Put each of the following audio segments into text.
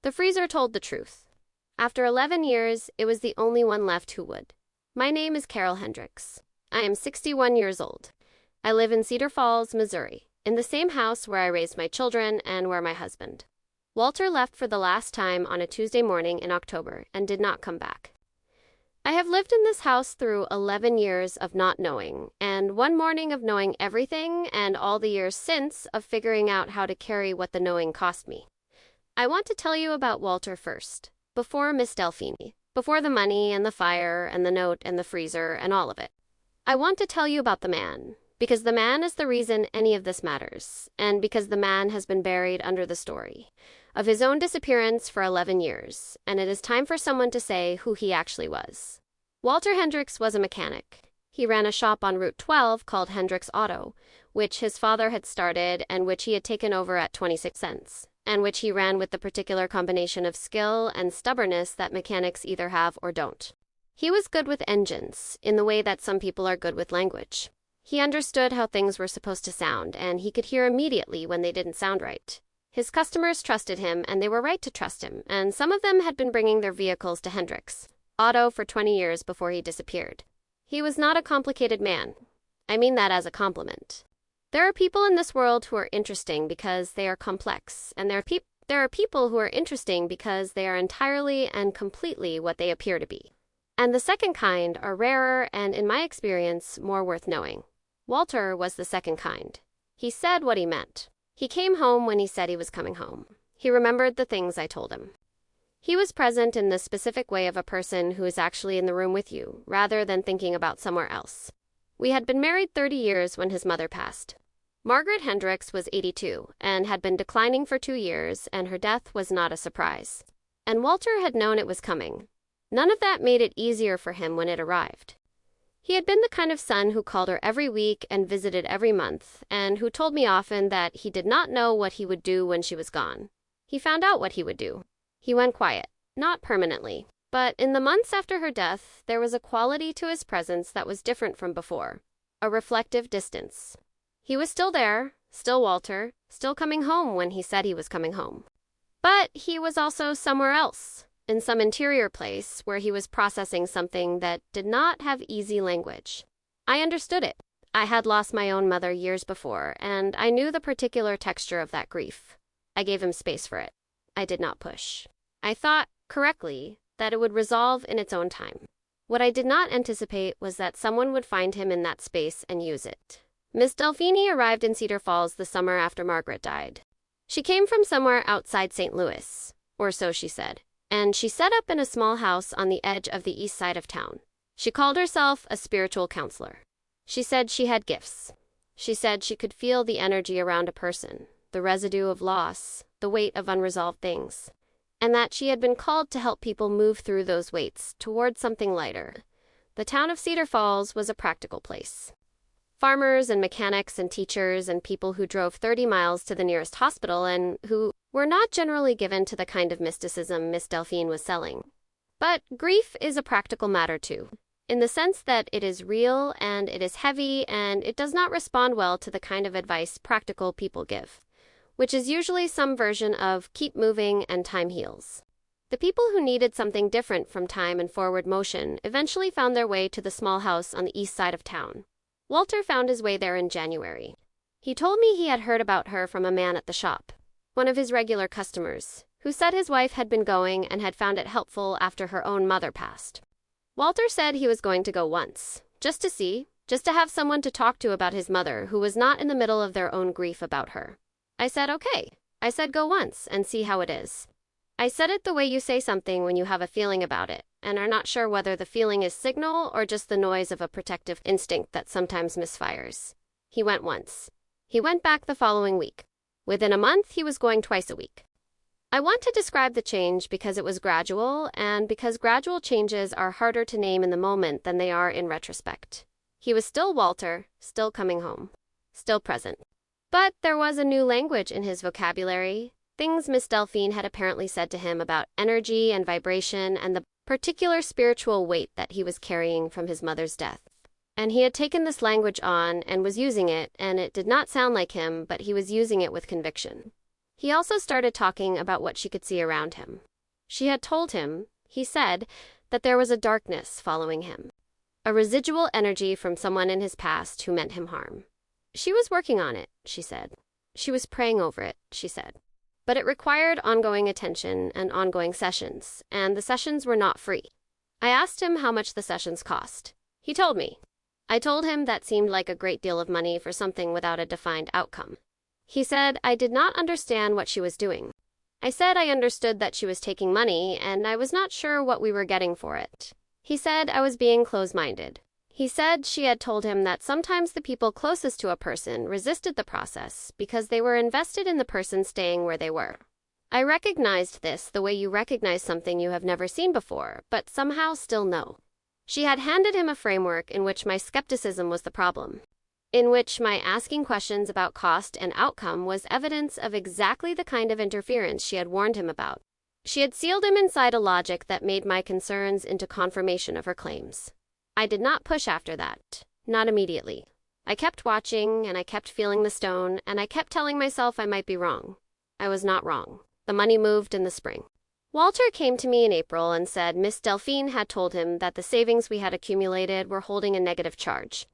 The freezer told the truth. After 11 years, it was the only one left who would. My name is Carol Hendricks. I am 61 years old. I live in Cedar Falls, Missouri, in the same house where I raised my children and where my husband. Walter left for the last time on a Tuesday morning in October and did not come back. I have lived in this house through 11 years of not knowing, and one morning of knowing everything, and all the years since of figuring out how to carry what the knowing cost me. I want to tell you about Walter first, before Miss Delphine, before the money and the fire and the note and the freezer and all of it. I want to tell you about the man, because the man is the reason any of this matters, and because the man has been buried under the story of his own disappearance for 11 years, and it is time for someone to say who he actually was. Walter Hendricks was a mechanic. He ran a shop on Route 12 called Hendricks Auto, which his father had started and which he had taken over at 26 cents, and which he ran with the particular combination of skill and stubbornness that mechanics either have or don't. He was good with engines, in the way that some people are good with language. He understood how things were supposed to sound, and he could hear immediately when they didn't sound right. His customers trusted him, and they were right to trust him, and some of them had been bringing their vehicles to Hendricks Auto for 20 years before he disappeared. He was not a complicated man. I mean that as a compliment. There are people in this world who are interesting because they are complex, and there are people who are interesting because they are entirely and completely what they appear to be. And the second kind are rarer and, in my experience, more worth knowing. Walter was the second kind. He said what he meant. He came home when he said he was coming home. He remembered the things I told him. He was present in the specific way of a person who is actually in the room with you, rather than thinking about somewhere else. We had been married 30 years when his mother passed. Margaret Hendricks was 82 and had been declining for 2 years, and her death was not a surprise. And Walter had known it was coming. None of that made it easier for him when it arrived. He had been the kind of son who called her every week and visited every month, and who told me often that he did not know what he would do when she was gone. He found out what he would do. He went quiet, not permanently, but in the months after her death, there was a quality to his presence that was different from before, a reflective distance. He was still there, still Walter, still coming home when he said he was coming home. But he was also somewhere else, in some interior place where he was processing something that did not have easy language. I understood it. I had lost my own mother years before, and I knew the particular texture of that grief. I gave him space for it. I did not push. I thought, correctly, that it would resolve in its own time. What I did not anticipate was that someone would find him in that space and use it. Miss Delphine arrived in Cedar Falls the summer after Margaret died. She came from somewhere outside St. Louis, or so she said, and she set up in a small house on the edge of the east side of town. She called herself a spiritual counselor. She said she had gifts. She said she could feel the energy around a person, the residue of loss, the weight of unresolved things, and that she had been called to help people move through those weights toward something lighter. The town of Cedar Falls was a practical place. Farmers and mechanics and teachers and people who drove 30 miles to the nearest hospital and who were not generally given to the kind of mysticism Miss Delphine was selling. But grief is a practical matter too, in the sense that it is real and it is heavy and it does not respond well to the kind of advice practical people give, which is usually some version of keep moving and time heals. The people who needed something different from time and forward motion eventually found their way to the small house on the east side of town. Walter found his way there in January. He told me he had heard about her from a man at the shop, one of his regular customers, who said his wife had been going and had found it helpful after her own mother passed. Walter said he was going to go once, just to see, just to have someone to talk to about his mother who was not in the middle of their own grief about her. I said, okay. I said go once and see how it is. I said it the way you say something when you have a feeling about it, and are not sure whether the feeling is signal or just the noise of a protective instinct that sometimes misfires. He went once. He went back the following week. Within a month, he was going twice a week. I want to describe the change because it was gradual, and because gradual changes are harder to name in the moment than they are in retrospect. He was still Walter, still coming home, still present. But there was a new language in his vocabulary, things Miss Delphine had apparently said to him about energy and vibration and the particular spiritual weight that he was carrying from his mother's death. And he had taken this language on and was using it, and it did not sound like him, but he was using it with conviction. He also started talking about what she could see around him. She had told him, he said, that there was a darkness following him, a residual energy from someone in his past who meant him harm. She was working on it, she said. She was praying over it, she said. But it required ongoing attention and ongoing sessions, and the sessions were not free. I asked him how much the sessions cost. He told me. I told him that seemed like a great deal of money for something without a defined outcome. He said I did not understand what she was doing. I said I understood that she was taking money, and I was not sure what we were getting for it. He said I was being close-minded. He said she had told him that sometimes the people closest to a person resisted the process because they were invested in the person staying where they were. I recognized this the way you recognize something you have never seen before, but somehow still know. She had handed him a framework in which my skepticism was the problem, in which my asking questions about cost and outcome was evidence of exactly the kind of interference she had warned him about. She had sealed him inside a logic that made my concerns into confirmation of her claims. I did not push after that, not immediately. I kept watching, and I kept feeling the stone, and I kept telling myself I might be wrong. I was not wrong. The money moved in the spring. Walter came to me in April and said Miss Delphine had told him that the savings we had accumulated were holding a negative charge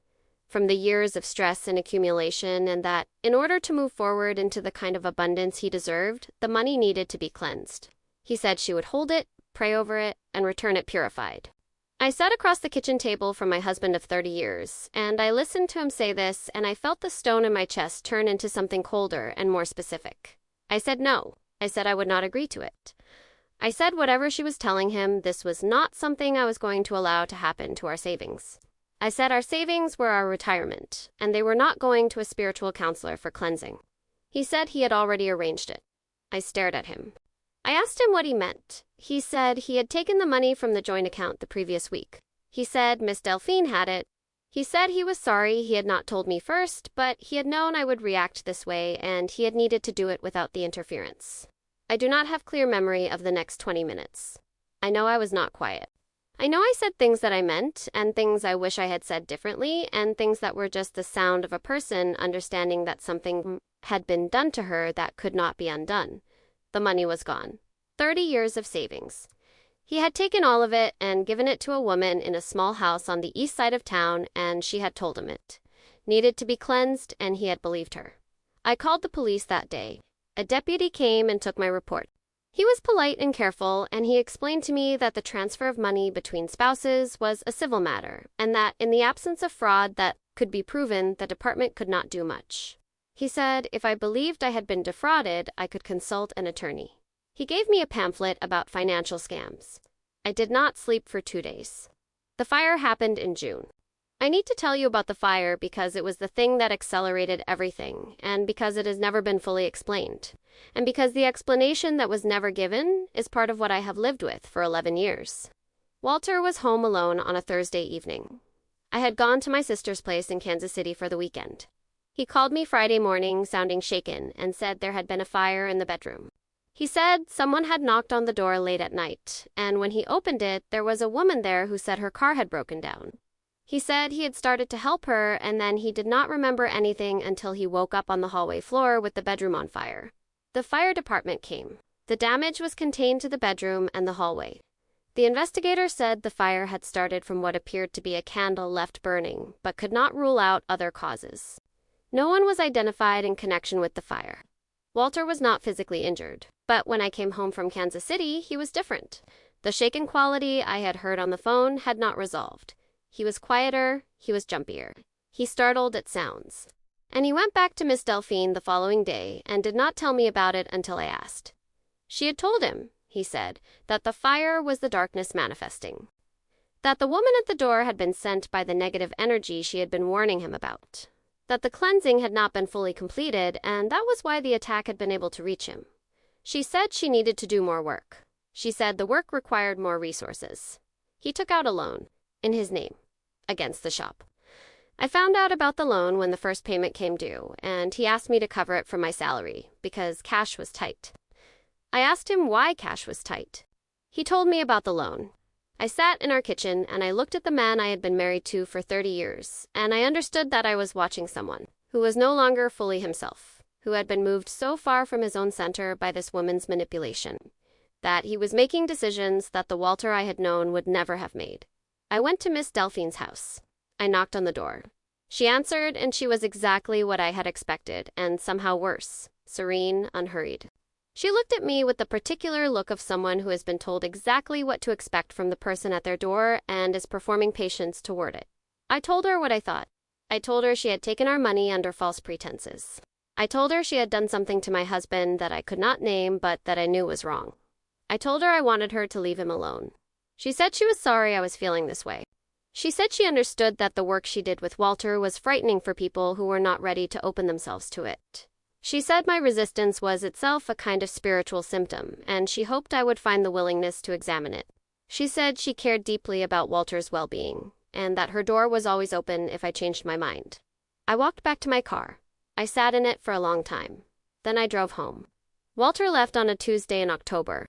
from the years of stress and accumulation, and that, in order to move forward into the kind of abundance he deserved, the money needed to be cleansed. He said she would hold it, pray over it, and return it purified. I sat across the kitchen table from my husband of 30 years, and I listened to him say this, and I felt the stone in my chest turn into something colder and more specific. I said no. I said I would not agree to it. I said whatever she was telling him, this was not something I was going to allow to happen to our savings. I said our savings were our retirement, and they were not going to a spiritual counselor for cleansing. He said he had already arranged it. I stared at him. I asked him what he meant. He said he had taken the money from the joint account the previous week. He said Miss Delphine had it. He said he was sorry he had not told me first, but he had known I would react this way, and he had needed to do it without the interference. I do not have clear memory of the next 20 minutes. I know I was not quiet. I know I said things that I meant, and things I wish I had said differently, and things that were just the sound of a person understanding that something had been done to her that could not be undone. The money was gone. 30 years of savings. He had taken all of it and given it to a woman in a small house on the east side of town, and she had told him it needed to be cleansed, and he had believed her. I called the police that day. A deputy came and took my report. He was polite and careful, and he explained to me that the transfer of money between spouses was a civil matter, and that in the absence of fraud that could be proven, the department could not do much. He said if I believed I had been defrauded, I could consult an attorney. He gave me a pamphlet about financial scams. I did not sleep for 2 days. The fire happened in June. I need to tell you about the fire because it was the thing that accelerated everything, and because it has never been fully explained, and because the explanation that was never given is part of what I have lived with for 11 years. Walter was home alone on a Thursday evening. I had gone to my sister's place in Kansas City for the weekend. He called me Friday morning, sounding shaken, and said there had been a fire in the bedroom. He said someone had knocked on the door late at night, and when he opened it, there was a woman there who said her car had broken down. He said he had started to help her, and then he did not remember anything until he woke up on the hallway floor with the bedroom on fire. The fire department came. The damage was contained to the bedroom and the hallway. The investigator said the fire had started from what appeared to be a candle left burning, but could not rule out other causes. No one was identified in connection with the fire. Walter was not physically injured, but when I came home from Kansas City, he was different. The shaken quality I had heard on the phone had not resolved. He was quieter, he was jumpier. He startled at sounds. And he went back to Miss Delphine the following day and did not tell me about it until I asked. She had told him, he said, that the fire was the darkness manifesting. That the woman at the door had been sent by the negative energy she had been warning him about. That the cleansing had not been fully completed, and that was why the attack had been able to reach him. She said she needed to do more work. She said the work required more resources. He took out a loan, in his name, against the shop. I found out about the loan when the first payment came due, and he asked me to cover it from my salary, because cash was tight. I asked him why cash was tight. He told me about the loan. I sat in our kitchen, and I looked at the man I had been married to for 30 years, and I understood that I was watching someone who was no longer fully himself, who had been moved so far from his own center by this woman's manipulation, that he was making decisions that the Walter I had known would never have made. I went to Miss Delphine's house. I knocked on the door. She answered, and she was exactly what I had expected, and somehow worse, serene, unhurried. She looked at me with the particular look of someone who has been told exactly what to expect from the person at their door and is performing patience toward it. I told her what I thought. I told her she had taken our money under false pretenses. I told her she had done something to my husband that I could not name but that I knew was wrong. I told her I wanted her to leave him alone. She said she was sorry I was feeling this way. She said she understood that the work she did with Walter was frightening for people who were not ready to open themselves to it. She said my resistance was itself a kind of spiritual symptom, and she hoped I would find the willingness to examine it. She said she cared deeply about Walter's well-being, and that her door was always open if I changed my mind. I walked back to my car. I sat in it for a long time. Then I drove home. Walter left on a Tuesday in October.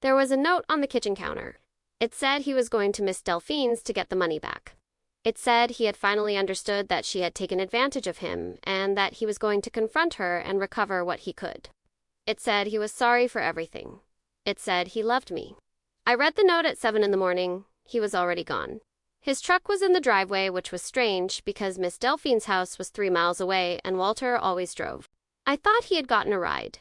There was a note on the kitchen counter. It said he was going to Miss Delphine's to get the money back. It said he had finally understood that she had taken advantage of him and that he was going to confront her and recover what he could. It said he was sorry for everything. It said he loved me. I read the note at 7 in the morning. He was already gone. His truck was in the driveway, which was strange because Miss Delphine's house was 3 miles away and Walter always drove. I thought he had gotten a ride.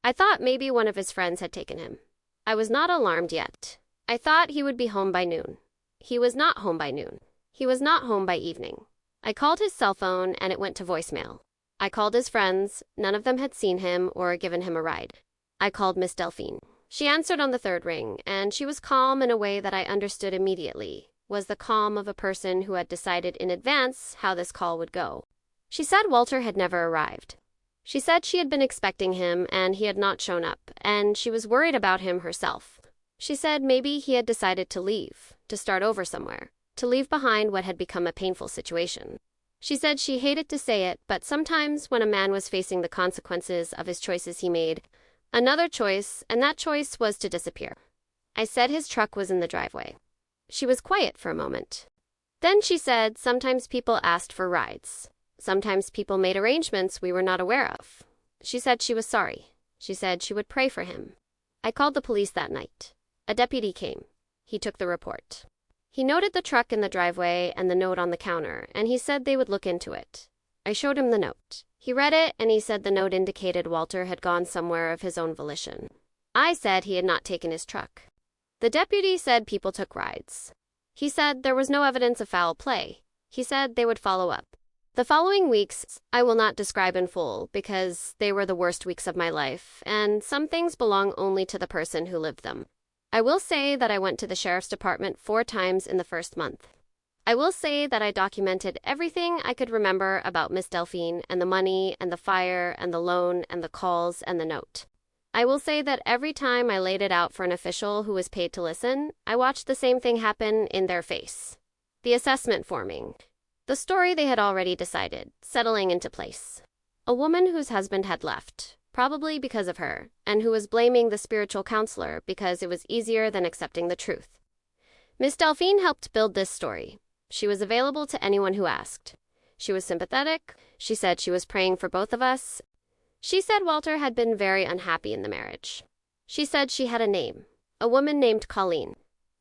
I thought maybe one of his friends had taken him. I was not alarmed yet. I thought he would be home by noon. He was not home by noon. He was not home by evening. I called his cell phone and it went to voicemail. I called his friends. None of them had seen him or given him a ride. I called Miss Delphine. She answered on the third ring, and she was calm in a way that I understood immediately, was the calm of a person who had decided in advance how this call would go. She said Walter had never arrived. She said she had been expecting him and he had not shown up, and she was worried about him herself. She said maybe he had decided to leave, to start over somewhere, to leave behind what had become a painful situation. She said she hated to say it, but sometimes when a man was facing the consequences of his choices he made, another choice, and that choice was to disappear. I said his truck was in the driveway. She was quiet for a moment. Then she said sometimes people asked for rides. Sometimes people made arrangements we were not aware of. She said she was sorry. She said she would pray for him. I called the police that night. A deputy came. He took the report. He noted the truck in the driveway and the note on the counter, and he said they would look into it. I showed him the note. He read it, and he said the note indicated Walter had gone somewhere of his own volition. I said he had not taken his truck. The deputy said people took rides. He said there was no evidence of foul play. He said they would follow up. The following weeks I will not describe in full because they were the worst weeks of my life, and some things belong only to the person who lived them. I will say that I went to the sheriff's department 4 times in the first month. I will say that I documented everything I could remember about Miss Delphine and the money and the fire and the loan and the calls and the note. I will say that every time I laid it out for an official who was paid to listen, I watched the same thing happen in their face. The assessment forming. The story they had already decided, settling into place. A woman whose husband had left, probably because of her, and who was blaming the spiritual counselor because it was easier than accepting the truth. Miss Delphine helped build this story. She was available to anyone who asked. She was sympathetic. She said she was praying for both of us. She said Walter had been very unhappy in the marriage. She said she had a name, a woman named Colleen.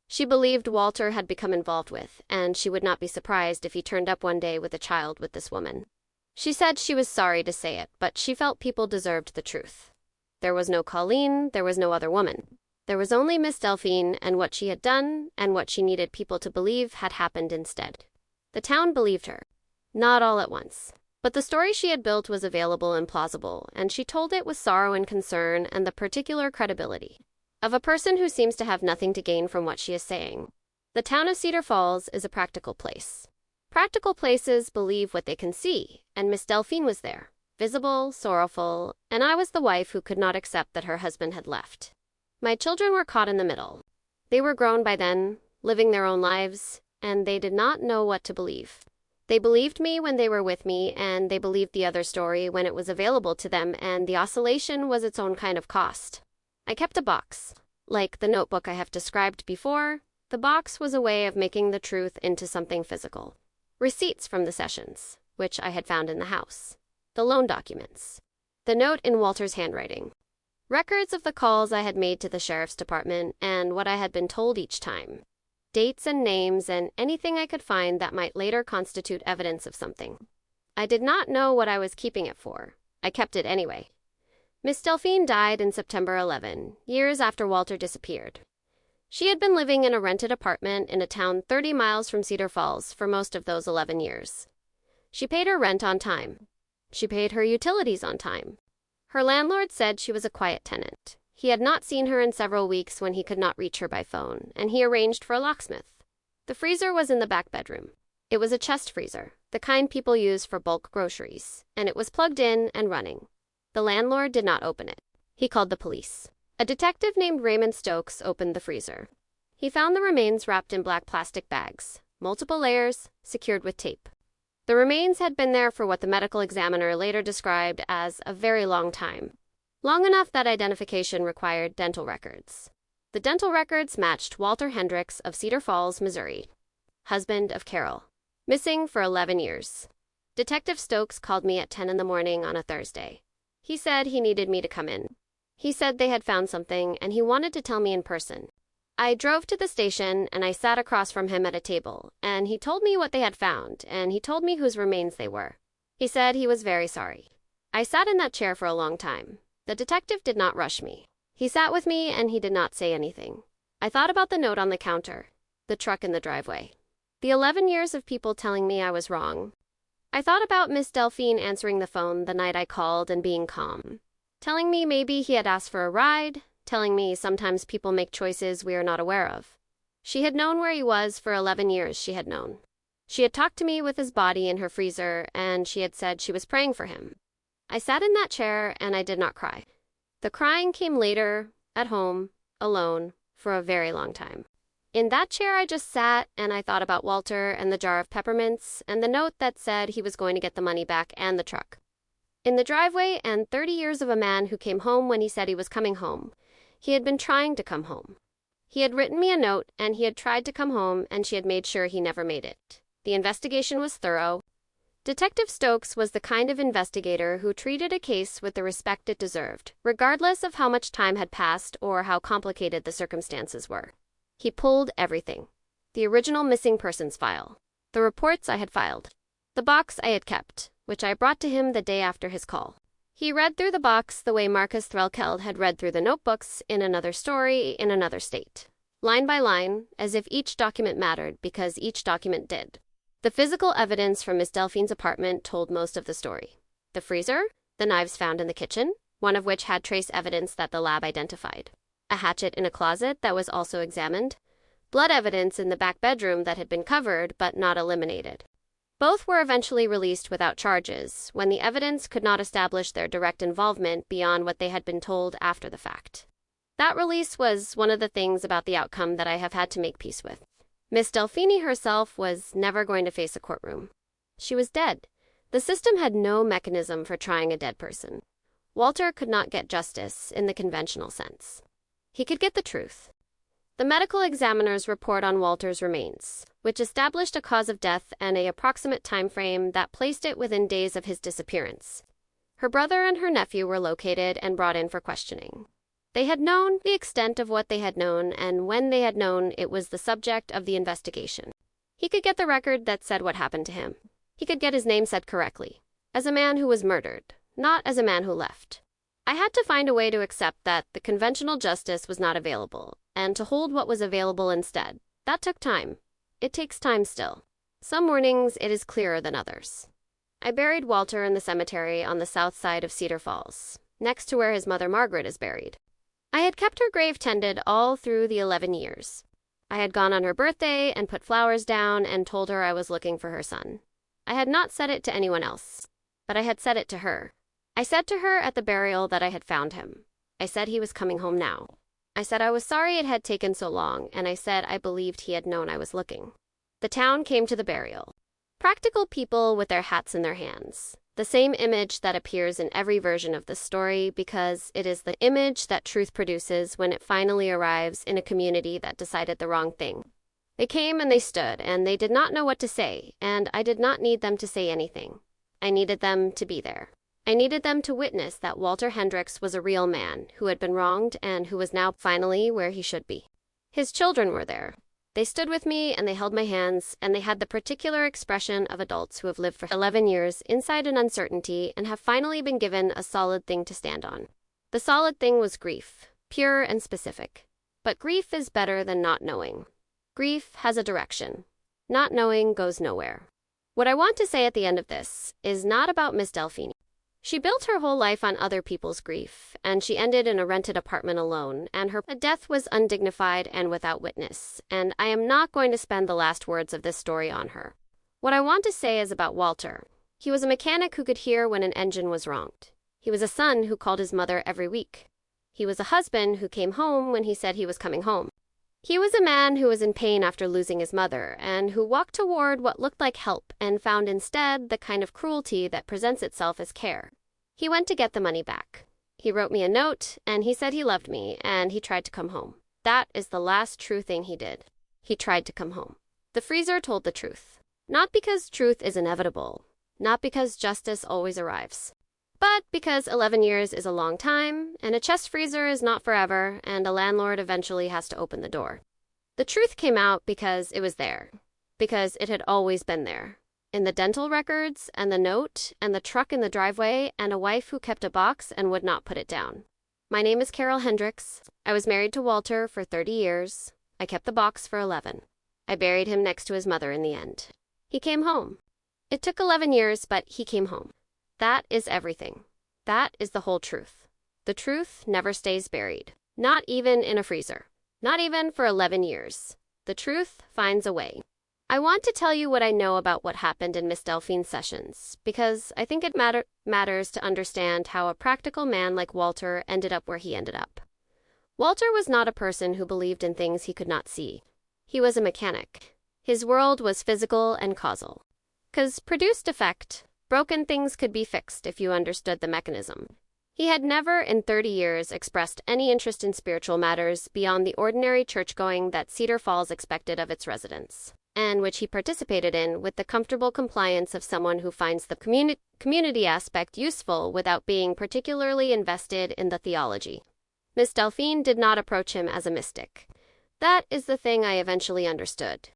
She believed Walter had become involved with, and she would not be surprised if he turned up one day with a child with this woman. She said she was sorry to say it, but she felt people deserved the truth. There was no Colleen, there was no other woman. There was only Miss Delphine and what she had done and what she needed people to believe had happened instead. The town believed her. Not all at once. But the story she had built was available and plausible, and she told it with sorrow and concern and the particular credibility of a person who seems to have nothing to gain from what she is saying. The town of Cedar Falls is a practical place. Practical places believe what they can see, and Miss Delphine was there, visible, sorrowful, and I was the wife who could not accept that her husband had left. My children were caught in the middle. They were grown by then, living their own lives, and they did not know what to believe. They believed me when they were with me, and they believed the other story when it was available to them, and the oscillation was its own kind of cost. I kept a box. Like the notebook I have described before, the box was a way of making the truth into something physical. Receipts from the sessions, which I had found in the house. The loan documents. The note in Walter's handwriting. Records of the calls I had made to the sheriff's department and what I had been told each time. Dates and names and anything I could find that might later constitute evidence of something. I did not know what I was keeping it for. I kept it anyway. Miss Delphine died in September 11, years after Walter disappeared. She had been living in a rented apartment in a town 30 miles from Cedar Falls for most of those 11 years. She paid her rent on time. She paid her utilities on time. Her landlord said she was a quiet tenant. He had not seen her in several weeks when he could not reach her by phone, and he arranged for a locksmith. The freezer was in the back bedroom. It was a chest freezer, the kind people use for bulk groceries, and it was plugged in and running. The landlord did not open it. He called the police. A detective named Raymond Stokes opened the freezer. He found the remains wrapped in black plastic bags, multiple layers, secured with tape. The remains had been there for what the medical examiner later described as a very long time. Long enough that identification required dental records. The dental records matched Walter Hendricks of Cedar Falls, Missouri, husband of Carol. Missing for 11 years. Detective Stokes called me at 10 in the morning on a Thursday. He said he needed me to come in. He said they had found something and he wanted to tell me in person. I drove to the station and I sat across from him at a table, and he told me what they had found, and he told me whose remains they were. He said he was very sorry. I sat in that chair for a long time. The detective did not rush me. He sat with me and he did not say anything. I thought about the note on the counter, the truck in the driveway, the 11 years of people telling me I was wrong. I thought about Miss Delphine answering the phone the night I called and being calm, telling me maybe he had asked for a ride, telling me sometimes people make choices we are not aware of. She had known where he was for 11 years, she had known. She had talked to me with his body in her freezer, and she had said she was praying for him. I sat in that chair and I did not cry. The crying came later, at home, alone, for a very long time. In that chair I just sat and I thought about Walter and the jar of peppermints and the note that said he was going to get the money back and the truck. In the driveway and 30 years of a man who came home when he said he was coming home. He had been trying to come home. He had written me a note and he had tried to come home and she had made sure he never made it. The investigation was thorough. Detective Stokes was the kind of investigator who treated a case with the respect it deserved, regardless of how much time had passed or how complicated the circumstances were. He pulled everything. The original missing persons file. The reports I had filed. The box I had kept, which I brought to him the day after his call. He read through the box the way Marcus Threlkeld had read through the notebooks in another story in another state. Line by line, as if each document mattered because each document did. The physical evidence from Miss Delphine's apartment told most of the story. The freezer, the knives found in the kitchen, one of which had trace evidence that the lab identified. A hatchet in a closet that was also examined. Blood evidence in the back bedroom that had been covered but not eliminated. Both were eventually released without charges, when the evidence could not establish their direct involvement beyond what they had been told after the fact. That release was one of the things about the outcome that I have had to make peace with. Miss Delphine herself was never going to face a courtroom. She was dead. The system had no mechanism for trying a dead person. Walter could not get justice in the conventional sense. He could get the truth. The medical examiner's report on Walter's remains, which established a cause of death and an approximate time frame that placed it within days of his disappearance. Her brother and her nephew were located and brought in for questioning. They had known the extent of what they had known, and when they had known, it was the subject of the investigation. He could get the record that said what happened to him. He could get his name said correctly, as a man who was murdered, not as a man who left. I had to find a way to accept that the conventional justice was not available, and to hold what was available instead. That took time. It takes time still. Some mornings it is clearer than others. I buried Walter in the cemetery on the south side of Cedar Falls, next to where his mother Margaret is buried. I had kept her grave tended all through the 11 years. I had gone on her birthday and put flowers down and told her I was looking for her son. I had not said it to anyone else, but I had said it to her. I said to her at the burial that I had found him. I said he was coming home now. I said I was sorry it had taken so long, and I said I believed he had known I was looking. The town came to the burial. Practical people with their hats in their hands. The same image that appears in every version of the story because it is the image that truth produces when it finally arrives in a community that decided the wrong thing. They came and they stood, and they did not know what to say, and I did not need them to say anything. I needed them to be there. I needed them to witness that Walter Hendricks was a real man who had been wronged and who was now finally where he should be. His children were there. They stood with me and they held my hands, and they had the particular expression of adults who have lived for 11 years inside an uncertainty and have finally been given a solid thing to stand on. The solid thing was grief, pure and specific. But grief is better than not knowing. Grief has a direction. Not knowing goes nowhere. What I want to say at the end of this is not about Miss Delphine. She built her whole life on other people's grief, and she ended in a rented apartment alone, and her death was undignified and without witness, and I am not going to spend the last words of this story on her. What I want to say is about Walter. He was a mechanic who could hear when an engine was wronged. He was a son who called his mother every week. He was a husband who came home when he said he was coming home. He was a man who was in pain after losing his mother, and who walked toward what looked like help and found instead the kind of cruelty that presents itself as care. He went to get the money back. He wrote me a note, and he said he loved me, and he tried to come home. That is the last true thing he did. He tried to come home. The freezer told the truth. Not because truth is inevitable, not because justice always arrives, but because 11 years is a long time, and a chest freezer is not forever, and a landlord eventually has to open the door. The truth came out because it was there, because it had always been there. In the dental records, and the note, and the truck in the driveway, and a wife who kept a box and would not put it down. My name is Carol Hendricks. I was married to Walter for 30 years. I kept the box for 11. I buried him next to his mother in the end. He came home. It took 11 years, but he came home. That is everything. That is the whole truth. The truth never stays buried. Not even in a freezer. Not even for 11 years. The truth finds a way. I want to tell you what I know about what happened in Miss Delphine's sessions, because I think it matters to understand how a practical man like Walter ended up where he ended up. Walter was not a person who believed in things he could not see. He was a mechanic. His world was physical and causal. 'Cause produced effect, broken things could be fixed if you understood the mechanism. He had never in 30 years expressed any interest in spiritual matters beyond the ordinary church-going that Cedar Falls expected of its residents, and which he participated in with the comfortable compliance of someone who finds the community aspect useful without being particularly invested in the theology. Miss Delphine did not approach him as a mystic. That is the thing I eventually understood.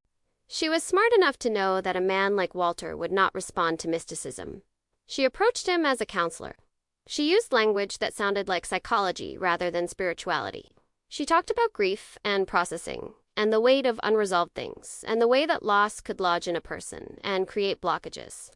She was smart enough to know that a man like Walter would not respond to mysticism. She approached him as a counselor. She used language that sounded like psychology rather than spirituality. She talked about grief and processing, and the weight of unresolved things, and the way that loss could lodge in a person and create blockages.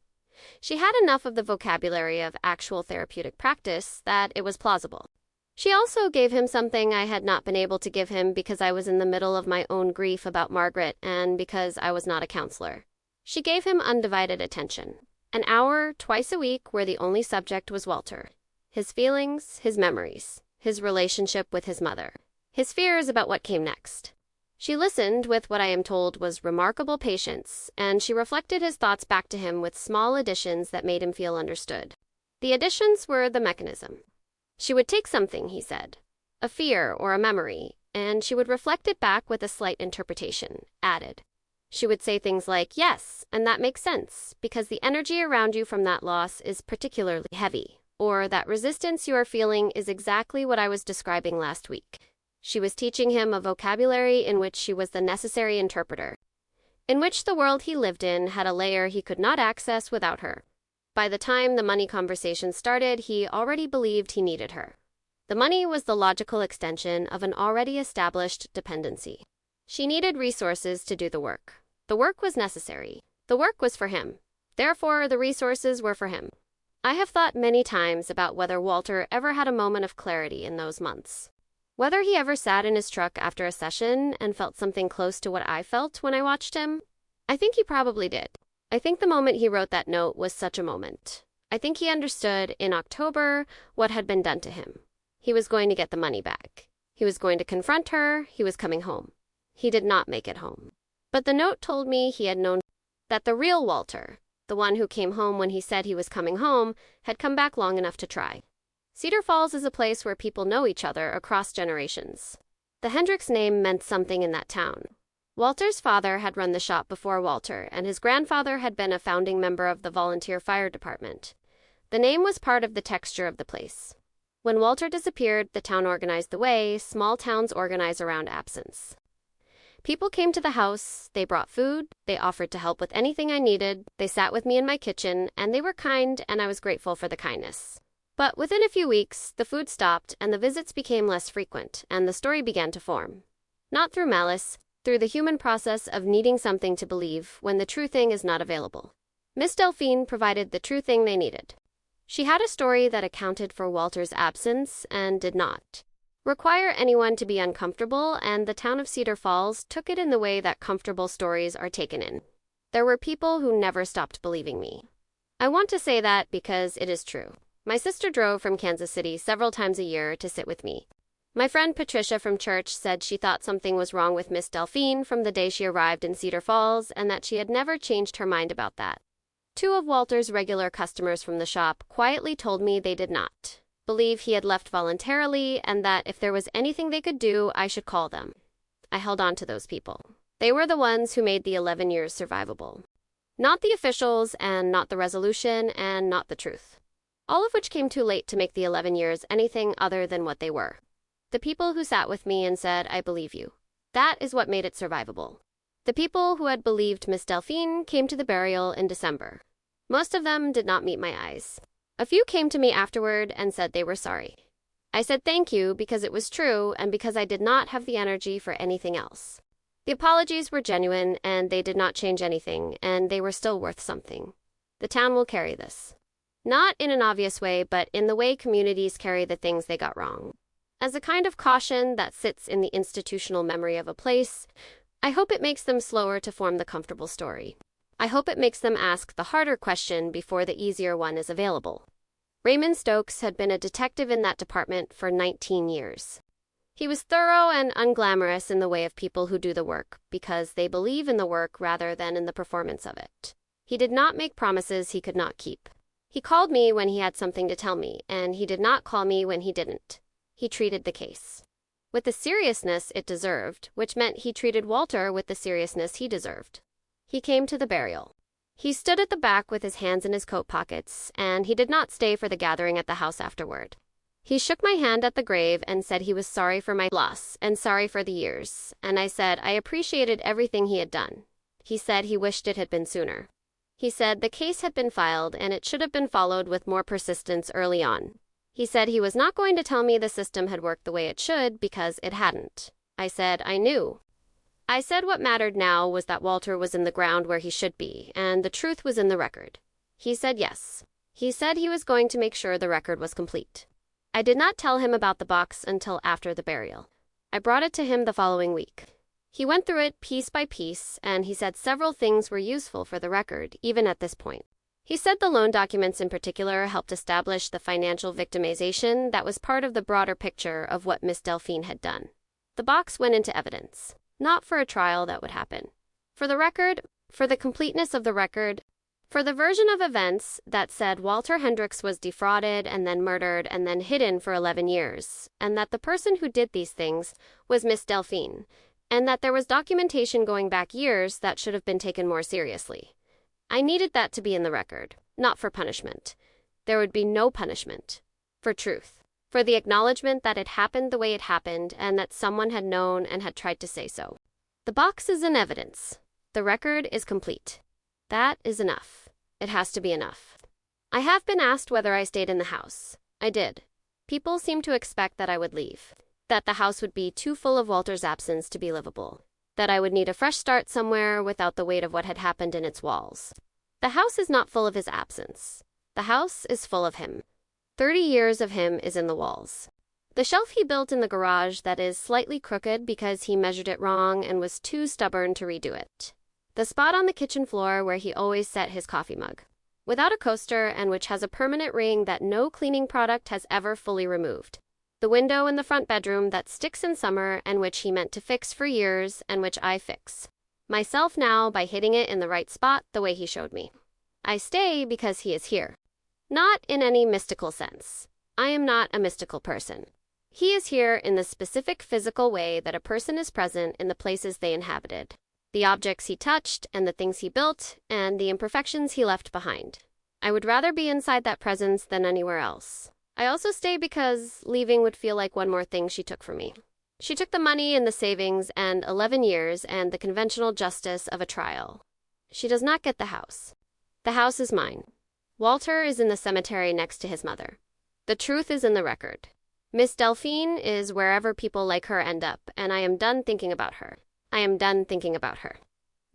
She had enough of the vocabulary of actual therapeutic practice that it was plausible. She also gave him something I had not been able to give him because I was in the middle of my own grief about Margaret and because I was not a counselor. She gave him undivided attention. An hour, twice a week, where the only subject was Walter. His feelings, his memories, his relationship with his mother, his fears about what came next. She listened with what I am told was remarkable patience, and she reflected his thoughts back to him with small additions that made him feel understood. The additions were the mechanism. She would take something, he said, a fear or a memory, and she would reflect it back with a slight interpretation, added. She would say things like, yes, and that makes sense, because the energy around you from that loss is particularly heavy, or that resistance you are feeling is exactly what I was describing last week. She was teaching him a vocabulary in which she was the necessary interpreter, in which the world he lived in had a layer he could not access without her. By the time the money conversation started, he already believed he needed her. The money was the logical extension of an already established dependency. She needed resources to do the work. The work was necessary. The work was for him. Therefore, the resources were for him. I have thought many times about whether Walter ever had a moment of clarity in those months. Whether he ever sat in his truck after a session and felt something close to what I felt when I watched him. I think he probably did. I think the moment he wrote that note was such a moment. I think he understood in October what had been done to him. He was going to get the money back. He was going to confront her. He was coming home. He did not make it home. But the note told me he had known that the real Walter, the one who came home when he said he was coming home, had come back long enough to try. Cedar Falls is a place where people know each other across generations. The Hendricks name meant something in that town. Walter's father had run the shop before Walter, and his grandfather had been a founding member of the volunteer fire department. The name was part of the texture of the place. When Walter disappeared, the town organized the way small towns organize around absence. People came to the house, they brought food, they offered to help with anything I needed, they sat with me in my kitchen, and they were kind, and I was grateful for the kindness. But within a few weeks, the food stopped, and the visits became less frequent, and the story began to form. Not through malice, through the human process of needing something to believe when the true thing is not available. Miss Delphine provided the true thing they needed. She had a story that accounted for Walter's absence and did not require anyone to be uncomfortable, and the town of Cedar Falls took it in the way that comfortable stories are taken in. There were people who never stopped believing me. I want to say that because it is true. My sister drove from Kansas City several times a year to sit with me. My friend Patricia from church said she thought something was wrong with Miss Delphine from the day she arrived in Cedar Falls and that she had never changed her mind about that. 2 of Walter's regular customers from the shop quietly told me they did not believe he had left voluntarily and that if there was anything they could do, I should call them. I held on to those people. They were the ones who made the 11 years survivable. Not the officials, and not the resolution, and not the truth. All of which came too late to make the 11 years anything other than what they were. The people who sat with me and said, "I believe you." That is what made it survivable. The people who had believed Miss Delphine came to the burial in December. Most of them did not meet my eyes. A few came to me afterward and said they were sorry. I said thank you because it was true and because I did not have the energy for anything else. The apologies were genuine and they did not change anything, and they were still worth something. The town will carry this. Not in an obvious way, but in the way communities carry the things they got wrong. As a kind of caution that sits in the institutional memory of a place, I hope it makes them slower to form the comfortable story. I hope it makes them ask the harder question before the easier one is available. Raymond Stokes had been a detective in that department for 19 years. He was thorough and unglamorous in the way of people who do the work, because they believe in the work rather than in the performance of it. He did not make promises he could not keep. He called me when he had something to tell me, and he did not call me when he didn't. He treated the case with the seriousness it deserved, which meant he treated Walter with the seriousness he deserved. He came to the burial. He stood at the back with his hands in his coat pockets, and he did not stay for the gathering at the house afterward. He shook my hand at the grave and said he was sorry for my loss and sorry for the years, and I said I appreciated everything he had done. He said he wished it had been sooner. He said the case had been filed and it should have been followed with more persistence early on. He said he was not going to tell me the system had worked the way it should because it hadn't. I said I knew. I said what mattered now was that Walter was in the ground where he should be, and the truth was in the record. He said yes. He said he was going to make sure the record was complete. I did not tell him about the box until after the burial. I brought it to him the following week. He went through it piece by piece, and he said several things were useful for the record, even at this point. He said the loan documents in particular helped establish the financial victimization that was part of the broader picture of what Miss Delphine had done. The box went into evidence. Not for a trial that would happen. For the record, for the completeness of the record, for the version of events that said Walter Hendricks was defrauded and then murdered and then hidden for 11 years, and that the person who did these things was Miss Delphine, and that there was documentation going back years that should have been taken more seriously. I needed that to be in the record, not for punishment. There would be no punishment. For truth. For the acknowledgement that it happened the way it happened and that someone had known and had tried to say so. The box is in evidence. The record is complete. That is enough. It has to be enough. I have been asked whether I stayed in the house. I did. People seem to expect that I would leave. That the house would be too full of Walter's absence to be livable. That I would need a fresh start somewhere without the weight of what had happened in its walls. The house is not full of his absence. The house is full of him. 30 years of him is in the walls. The shelf he built in the garage that is slightly crooked because he measured it wrong and was too stubborn to redo it. The spot on the kitchen floor where he always set his coffee mug. Without a coaster and which has a permanent ring that no cleaning product has ever fully removed. The window in the front bedroom that sticks in summer and which he meant to fix for years and which I fix. Myself now by hitting it in the right spot the way he showed me. I stay because he is here. Not in any mystical sense. I am not a mystical person. He is here in the specific physical way that a person is present in the places they inhabited. The objects he touched and the things he built and the imperfections he left behind. I would rather be inside that presence than anywhere else. I also stay because leaving would feel like one more thing she took from me. She took the money and the savings and 11 years and the conventional justice of a trial. She does not get the house. The house is mine. Walter is in the cemetery next to his mother. The truth is in the record. Miss Delphine is wherever people like her end up, and I am done thinking about her. I am done thinking about her.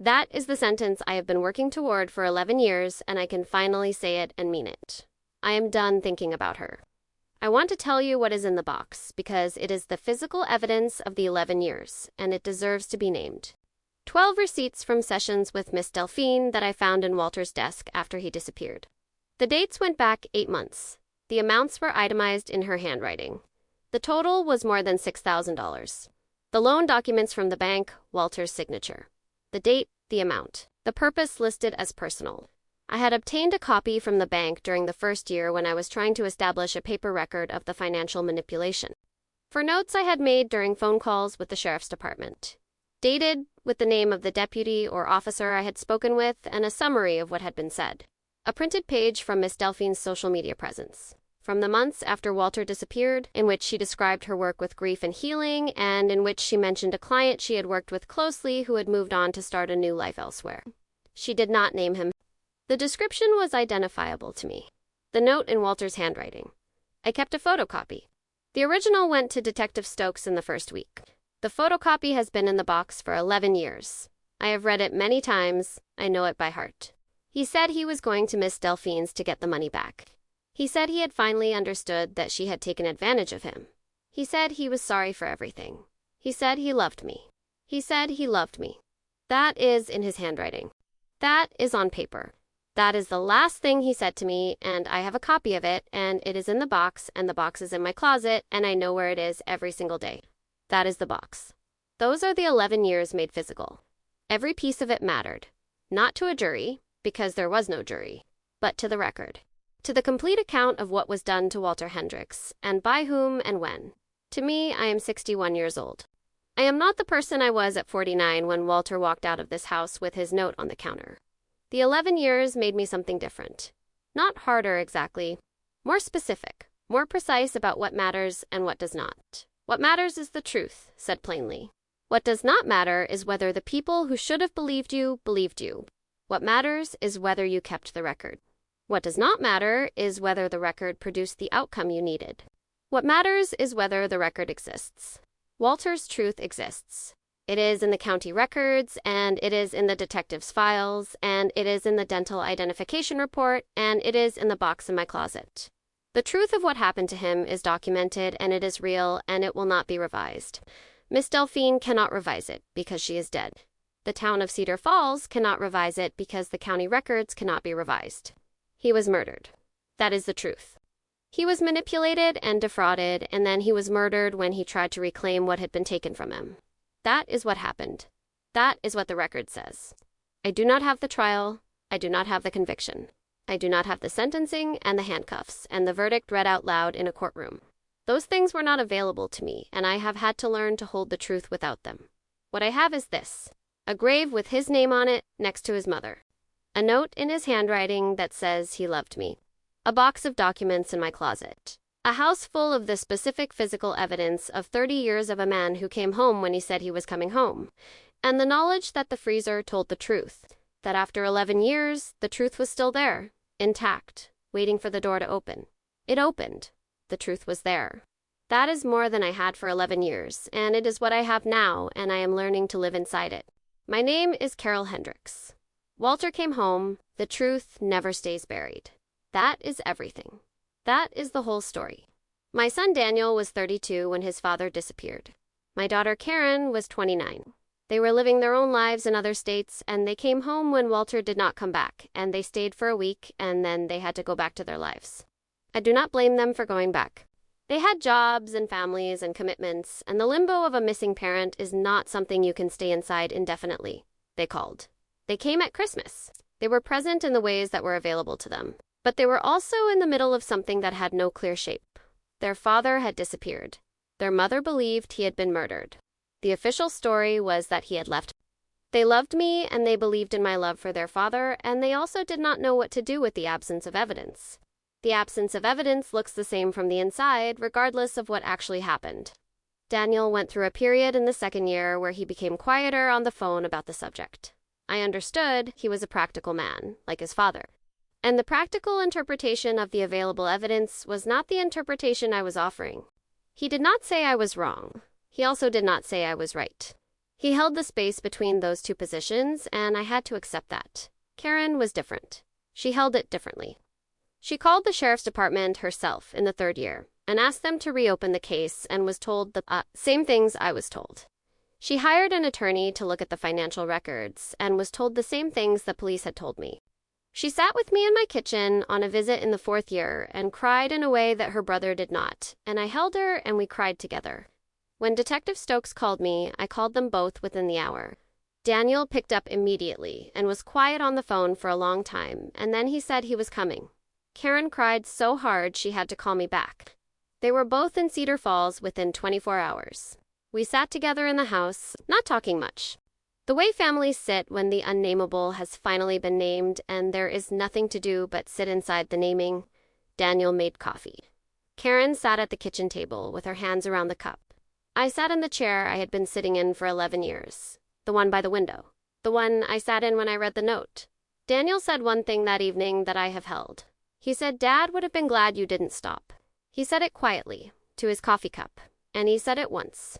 That is the sentence I have been working toward for 11 years, and I can finally say it and mean it. I am done thinking about her. I want to tell you what is in the box, because it is the physical evidence of the 11 years, and it deserves to be named. 12 receipts from sessions with Miss Delphine that I found in Walter's desk after he disappeared. The dates went back 8 months. The amounts were itemized in her handwriting. The total was more than $6,000. The loan documents from the bank, Walter's signature. The date, the amount. The purpose listed as personal. I had obtained a copy from the bank during the first year when I was trying to establish a paper record of the financial manipulation. For notes I had made during phone calls with the sheriff's department. Dated with the name of the deputy or officer I had spoken with and a summary of what had been said. A printed page from Miss Delphine's social media presence. From the months after Walter disappeared, in which she described her work with grief and healing, and in which she mentioned a client she had worked with closely who had moved on to start a new life elsewhere. She did not name him. The description was identifiable to me. The note in Walter's handwriting. I kept a photocopy. The original went to Detective Stokes in the first week. The photocopy has been in the box for 11 years. I have read it many times. I know it by heart. He said he was going to Miss Delphine's to get the money back. He said he had finally understood that she had taken advantage of him. He said he was sorry for everything. He said he loved me. He said he loved me. That is in his handwriting. That is on paper. That is the last thing he said to me, and I have a copy of it, and it is in the box, and the box is in my closet, and I know where it is every single day. That is the box. Those are the 11 years made physical. Every piece of it mattered. Not to a jury, because there was no jury, but to the record. To the complete account of what was done to Walter Hendricks, and by whom and when. To me, I am 61 years old. I am not the person I was at 49 when Walter walked out of this house with his note on the counter. The 11 years made me something different. Not harder exactly. More specific, more precise about what matters and what does not. What matters is the truth, said plainly. What does not matter is whether the people who should have believed you believed you. What matters is whether you kept the record. What does not matter is whether the record produced the outcome you needed. What matters is whether the record exists. Walter's truth exists. It is in the county records, and it is in the detective's files, and it is in the dental identification report, and it is in the box in my closet. The truth of what happened to him is documented, and it is real, and it will not be revised. Miss Delphine cannot revise it because she is dead. The town of Cedar Falls cannot revise it because the county records cannot be revised. He was murdered. That is the truth. He was manipulated and defrauded, and then he was murdered when he tried to reclaim what had been taken from him. That is what happened. That is what the record says. I do not have the trial. I do not have the conviction. I do not have the sentencing and the handcuffs and the verdict read out loud in a courtroom. Those things were not available to me, and I have had to learn to hold the truth without them. What I have is this: a grave with his name on it next to his mother. A note in his handwriting that says he loved me. A box of documents in my closet. A house full of the specific physical evidence of 30 years of a man who came home when he said he was coming home. And the knowledge that the freezer told the truth. That after 11 years, the truth was still there, intact, waiting for the door to open. It opened. The truth was there. That is more than I had for 11 years, and it is what I have now, and I am learning to live inside it. My name is Carol Hendricks. Walter came home. The truth never stays buried. That is everything. That is the whole story. My son Daniel was 32 when his father disappeared. My daughter Karen was 29. They were living their own lives in other states, and they came home when Walter did not come back, and they stayed for a week, and then they had to go back to their lives. I do not blame them for going back. They had jobs and families and commitments, and the limbo of a missing parent is not something you can stay inside indefinitely. They called. They came at Christmas. They were present in the ways that were available to them. But they were also in the middle of something that had no clear shape. Their father had disappeared. Their mother believed he had been murdered. The official story was that he had left. They loved me and they believed in my love for their father, and they also did not know what to do with the absence of evidence. The absence of evidence looks the same from the inside, regardless of what actually happened. Daniel went through a period in the second year where he became quieter on the phone about the subject. I understood he was a practical man, like his father. And the practical interpretation of the available evidence was not the interpretation I was offering. He did not say I was wrong. He also did not say I was right. He held the space between those two positions, and I had to accept that. Karen was different. She held it differently. She called the sheriff's department herself in the third year and asked them to reopen the case and was told the same things I was told. She hired an attorney to look at the financial records and was told the same things the police had told me. She sat with me in my kitchen on a visit in the fourth year and cried in a way that her brother did not, and I held her and we cried together. When Detective Stokes called me, I called them both within the hour. Daniel picked up immediately and was quiet on the phone for a long time, and then he said he was coming. Karen cried so hard she had to call me back. They were both in Cedar Falls within 24 hours. We sat together in the house, not talking much. The way families sit when the unnameable has finally been named and there is nothing to do but sit inside the naming. Daniel made coffee. Karen sat at the kitchen table with her hands around the cup. I sat in the chair I had been sitting in for 11 years, the one by the window, the one I sat in when I read the note. Daniel said one thing that evening that I have held. He said, "Dad would have been glad you didn't stop." He said it quietly, to his coffee cup, and he said it once.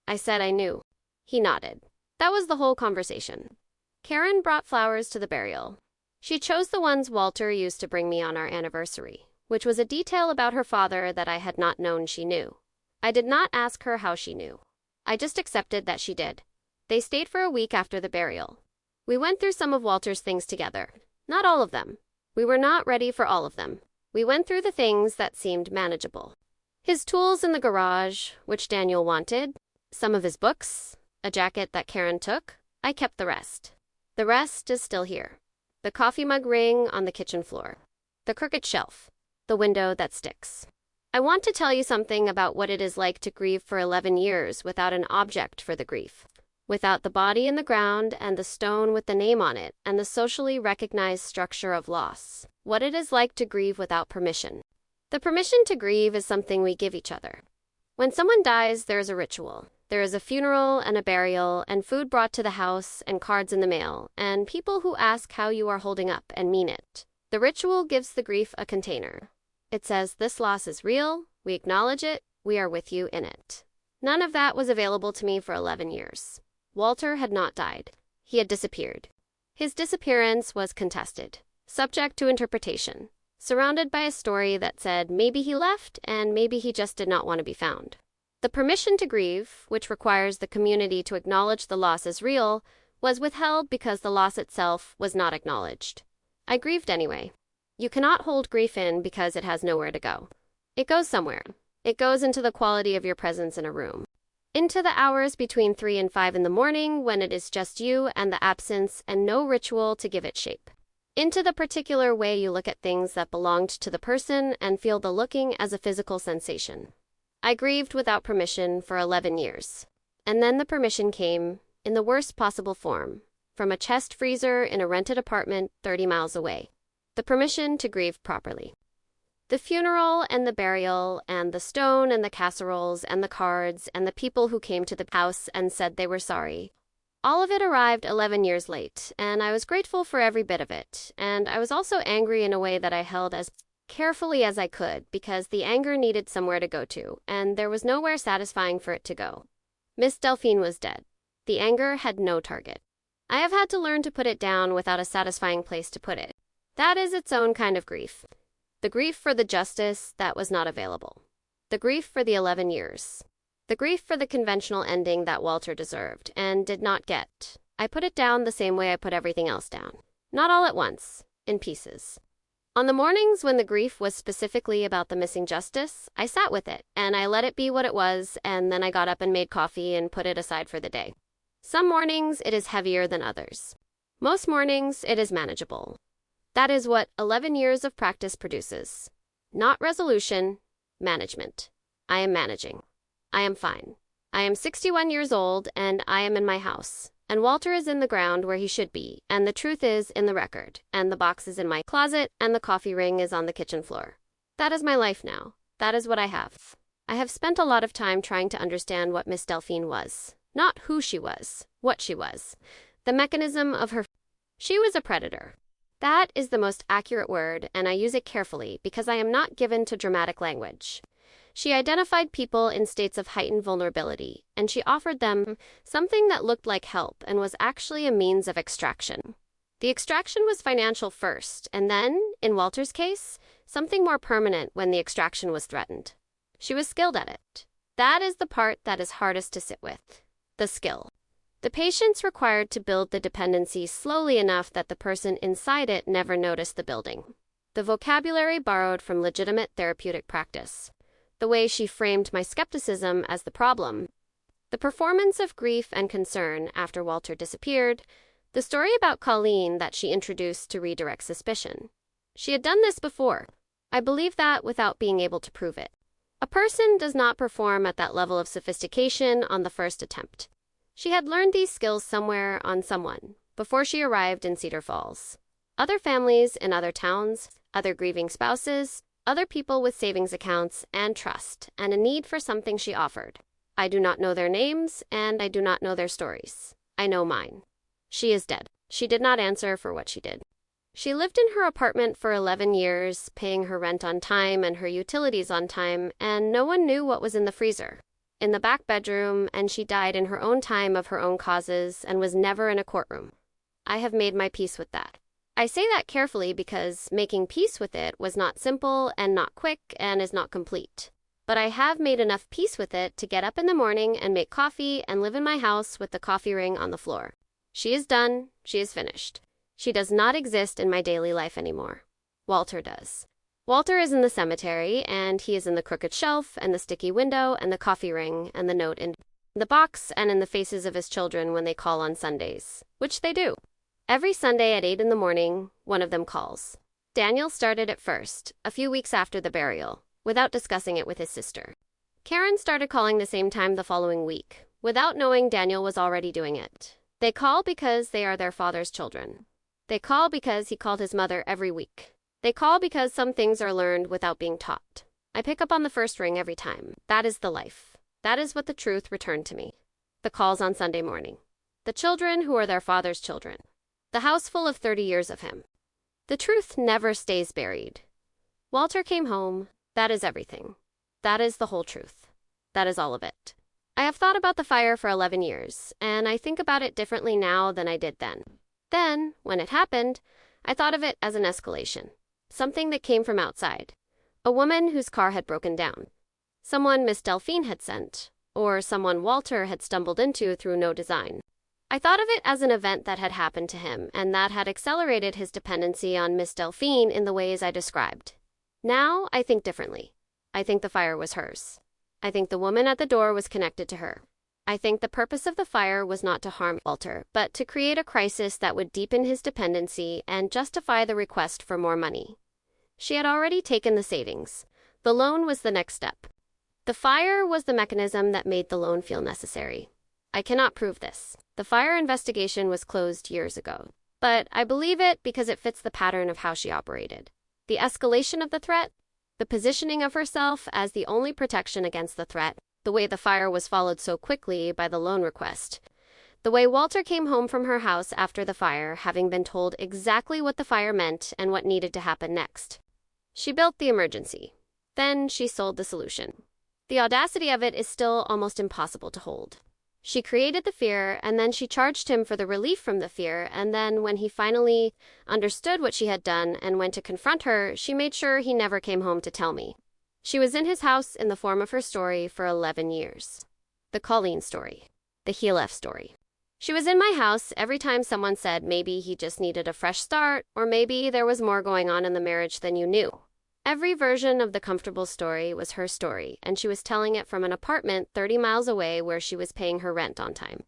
I said I knew. He nodded. That was the whole conversation. Karen brought flowers to the burial. She chose the ones Walter used to bring me on our anniversary, which was a detail about her father that I had not known she knew. I did not ask her how she knew. I just accepted that she did. They stayed for a week after the burial. We went through some of Walter's things together. Not all of them. We were not ready for all of them. We went through the things that seemed manageable. His tools in the garage, which Daniel wanted, some of his books, a jacket that Karen took. I kept the rest. The rest is still here. The coffee mug ring on the kitchen floor. The crooked shelf. The window that sticks. I want to tell you something about what it is like to grieve for 11 years without an object for the grief. Without the body in the ground and the stone with the name on it and the socially recognized structure of loss. What it is like to grieve without permission. The permission to grieve is something we give each other. When someone dies, there is a ritual. There is a funeral and a burial and food brought to the house and cards in the mail and people who ask how you are holding up and mean it. The ritual gives the grief a container. It says, this loss is real, we acknowledge it, we are with you in it. None of that was available to me for 11 years. Walter had not died. He had disappeared. His disappearance was contested, subject to interpretation, surrounded by a story that said maybe he left and maybe he just did not want to be found. The permission to grieve, which requires the community to acknowledge the loss as real, was withheld because the loss itself was not acknowledged. I grieved anyway. You cannot hold grief in because it has nowhere to go. It goes somewhere. It goes into the quality of your presence in a room. Into the hours between 3 and 5 in the morning when it is just you and the absence and no ritual to give it shape. Into the particular way you look at things that belonged to the person and feel the looking as a physical sensation. I grieved without permission for 11 years. And then the permission came, in the worst possible form, from a chest freezer in a rented apartment 30 miles away. The permission to grieve properly. The funeral and the burial and the stone and the casseroles and the cards and the people who came to the house and said they were sorry. All of it arrived 11 years late, and I was grateful for every bit of it, and I was also angry in a way that I held as carefully as I could because the anger needed somewhere to go to, and there was nowhere satisfying for it to go. Miss Delphine was dead. The anger had no target. I have had to learn to put it down without a satisfying place to put it. That is its own kind of grief. The grief for the justice that was not available. The grief for the 11 years. The grief for the conventional ending that Walter deserved and did not get. I put it down the same way I put everything else down. Not all at once, in pieces. On the mornings when the grief was specifically about the missing justice, I sat with it and I let it be what it was, and then I got up and made coffee and put it aside for the day. Some mornings it is heavier than others. Most mornings it is manageable. That is what 11 years of practice produces. Not resolution, management. I am managing. I am fine. I am 61 years old and I am in my house. and Walter is in the ground where he should be, and the truth is in the record, and the box is in my closet, and the coffee ring is on the kitchen floor. That is my life now. That is what I have. I have spent a lot of time trying to understand what Miss Delphine was. Not who she was, what she was. The mechanism of her... She was a predator. That is the most accurate word, and I use it carefully because I am not given to dramatic language. She identified people in states of heightened vulnerability, and she offered them something that looked like help and was actually a means of extraction. The extraction was financial first, and then, in Walter's case, something more permanent when the extraction was threatened. She was skilled at it. That is the part that is hardest to sit with. The skill. The patience required to build the dependency slowly enough that the person inside it never noticed the building. The vocabulary borrowed from legitimate therapeutic practice. The way she framed my skepticism as the problem. The performance of grief and concern after Walter disappeared. The story about Colleen that she introduced to redirect suspicion. She had done this before. I believe that without being able to prove it. A person does not perform at that level of sophistication on the first attempt. She had learned these skills somewhere on someone before she arrived in Cedar Falls. Other families in other towns, other grieving spouses, other people with savings accounts and trust, and a need for something she offered. I do not know their names, and I do not know their stories. I know mine. She is dead. She did not answer for what she did. She lived in her apartment for 11 years, paying her rent on time and her utilities on time, and no one knew what was in the freezer. In the back bedroom, and she died in her own time of her own causes and was never in a courtroom. I have made my peace with that. I say that carefully because making peace with it was not simple and not quick and is not complete. But I have made enough peace with it to get up in the morning and make coffee and live in my house with the coffee ring on the floor. She is done. She is finished. She does not exist in my daily life anymore. Walter does. Walter is in the cemetery, and he is in the crooked shelf, and the sticky window, and the coffee ring, and the note in the box, and in the faces of his children when they call on Sundays, which they do. Every Sunday at 8 in the morning, one of them calls. Daniel started it first, a few weeks after the burial, without discussing it with his sister. Karen started calling the same time the following week, without knowing Daniel was already doing it. They call because they are their father's children. They call because he called his mother every week. They call because some things are learned without being taught. I pick up on the first ring every time. That is the life. That is what the truth returned to me. The calls on Sunday morning. The children who are their father's children. The house full of 30 years of him. The truth never stays buried. Walter came home. That is everything. That is the whole truth. That is all of it. I have thought about the fire for 11 years, and I think about it differently now than I did then. Then, when it happened, I thought of it as an escalation. Something that came from outside. A woman whose car had broken down. Someone Miss Delphine had sent, or someone Walter had stumbled into through no design. I thought of it as an event that had happened to him and that had accelerated his dependency on Miss Delphine in the ways I described. Now I think differently. I think the fire was hers. I think the woman at the door was connected to her. I think the purpose of the fire was not to harm Walter, but to create a crisis that would deepen his dependency and justify the request for more money. She had already taken the savings. The loan was the next step. The fire was the mechanism that made the loan feel necessary. I cannot prove this. The fire investigation was closed years ago. But I believe it because it fits the pattern of how she operated. The escalation of the threat, the positioning of herself as the only protection against the threat, the way the fire was followed so quickly by the loan request, the way Walter came home from her house after the fire, having been told exactly what the fire meant and what needed to happen next. She built the emergency. Then she sold the solution. The audacity of it is still almost impossible to hold. She created the fear, and then she charged him for the relief from the fear, and then when he finally understood what she had done and went to confront her, she made sure he never came home to tell me. She was in his house in the form of her story for 11 years. The Colleen story. The Heel-F story. She was in my house every time someone said maybe he just needed a fresh start, or maybe there was more going on in the marriage than you knew. Every version of the comfortable story was her story, and she was telling it from an apartment 30 miles away where she was paying her rent on time.